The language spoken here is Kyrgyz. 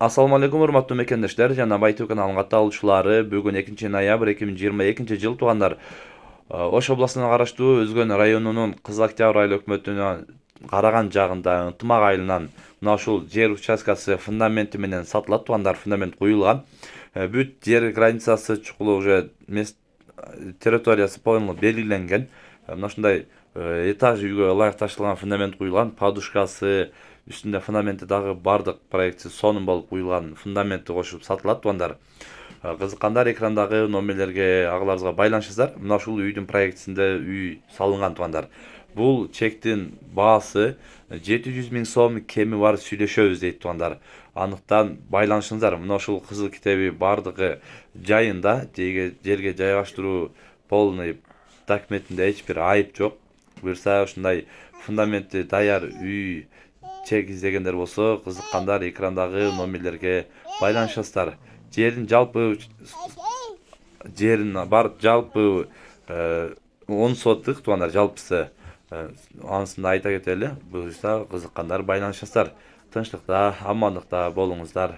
Assalamu alaikum урматтуу мекендештер жана Байтуу каналынын катталуучулары. Бүгүн 2 ноябрь 2022 жыл туугандар. Ош областына караштуу Өзгөн районунун Кызыл Октябрь айыл өкмөтүнө караган жагында ынтымак айылынан мына ушул жер участкасы фундаменти менен сатылат туугандар. Фундамент куюлган. Бүт жер границасы чукулу уже территориясы полный белгиленген. Мына ушундай этаж үйгө ылайыкташтырылган фундамент куюлган. Подушкасы üstünde fundamentti дагы бардык проекти сонун болуп куюлган фундаментти кошуп сатылат туугандар. Кызыккандар экрандагы номерлерге агаларыбызга байланышыңыздар. Мына ушул үйдүн проектисинде үй салынган туугандар. Бул чектин баасы 700 000 сом кеми бар сүйлөшөбүз дейт туугандар. Анықтан байланышыңыздар. Мына ушул кызыл китеби бардыгы жайында, жерге жайгаштыруу полный документинде эч бир айып жок. Буюрса ушундай фундаментти даяр үй чек издегендер болсо, кызыккандар экрандагы номерлерге байланышасыздар. Жерин жалпы жалпы 10 соттук туугандар жалпысы. Анысын да айта кетели. Буюрса кызыккандар байланышасыздар. Тынчтыкта, амандыкта болуңуздар.